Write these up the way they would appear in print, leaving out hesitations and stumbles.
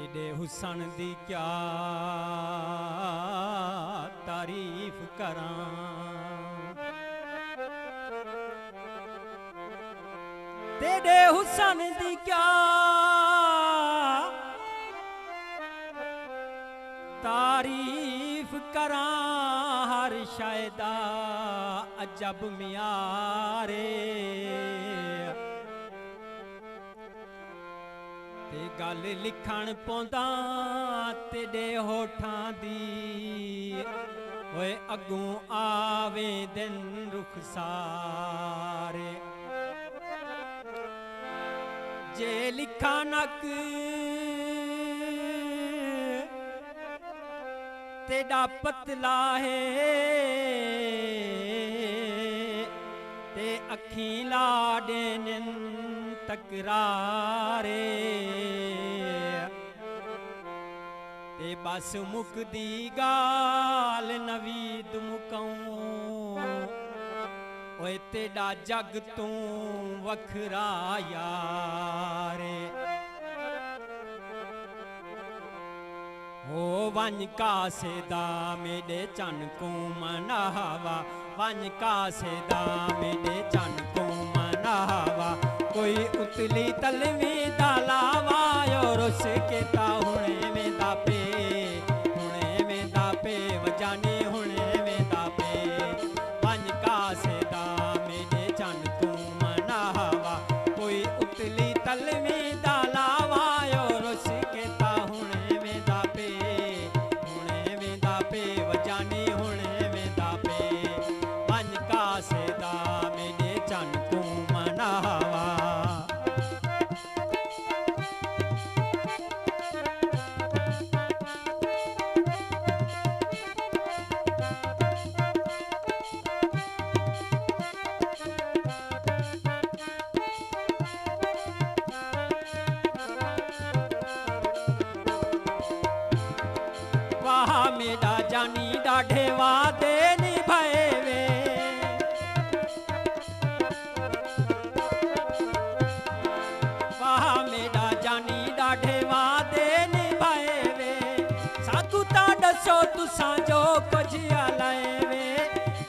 तेरे हुसन दी क्या तारीफ करां, तेरे हुसन दी क्या तारीफ करां। हर शायदा अजब मियारे ते गल लिखण पौंदा तेरे होठां दी। ओए अगों आवे दिन रुखसारे जे लिखा नक तेरा पतला है ते अखी लाडे निन तकरारे ते बस मुकदी गाल नवीद मुकाऊं। ओए तेरा जग तू वखरा यारे हो वन कासे दा मेरे चन को मनावा, वन कासे दा मेरे चन को मनावा। कोई उतली तलवी दा लावा और उसके ता हुणे में दा पे, हुणे में दा पे वजानी हुणे में दा पे। वन कासे दा मेरे चन को मनावा, कोई उतली तलवी दा लावा और उसके ता हुणे में दा पे, हुणे में दा पे वजानी हुणे में दा पे। वन कासे दा मेरे चन को मनावा। वाह मेरा जानी डाढ़े वादे निभाए वे, वाह मेरा जानी डाढ़े वादे निभाए वे। साकू ता दसो तुसां जो कुछ लाए वे,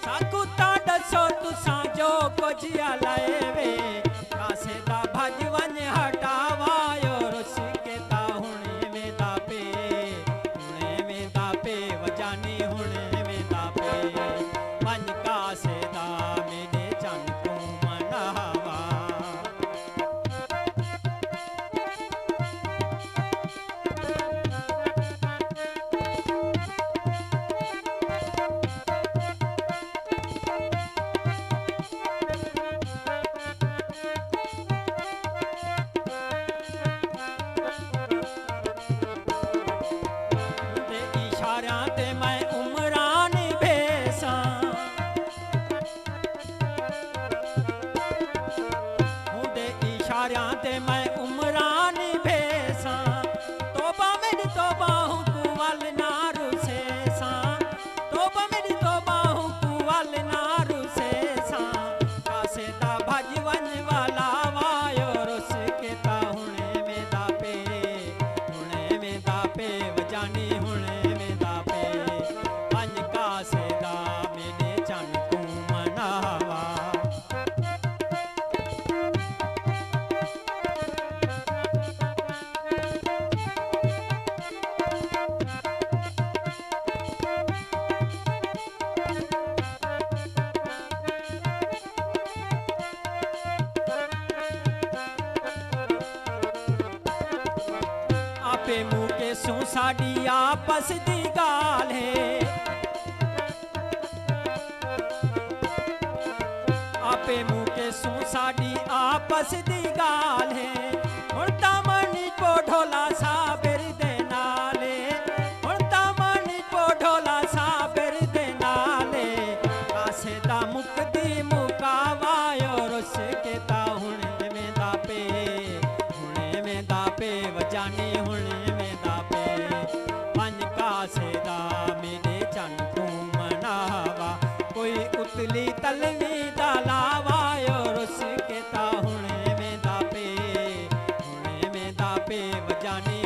साकू ता दसो तुसां जो कुछ लाए वे। कासे दा भज वन हटावा और उसके ता हुणे में दा पे, हुणे में दा पे वजानी हुणे में दा पे। वन कासे दा मेरे चन को मनावा। ते इशारियां ते मैं उमरान भेसां, हुंदे इशारियां ते मैं उमरान भेसां। तोबा मेरी तोबा हूं तू वल ना रुसेसां, तोबा मेरी तोबा हूं तू वल ना रुसेसां। कासे दा भज वन वाला वायो उसके ता हुणे में दा पे, हुणे में दा पे वजानी हुणे में दा पे। वन कासे दा मेरे चन को मनावा। आपे मुँह के सू साड़ी आपस दी गाल है, आपे मुँह के सू साड़ी आपस दी गाल है। हुण तां मनी को ढोला साबिर दे नाले, हुण तां मनी को ढोला साबिर दे नाले। कासे दा मुकदी मुकावा और उसके ता हुणे में दा पे, हुणे में दा पे वजानी हुणे में दा पे। वन कासे दा मेरे चन को मनावा, कोई उतली तलवी दा लावा और उसके ता हुणे में दा पे, हुणे में दा पे वजानी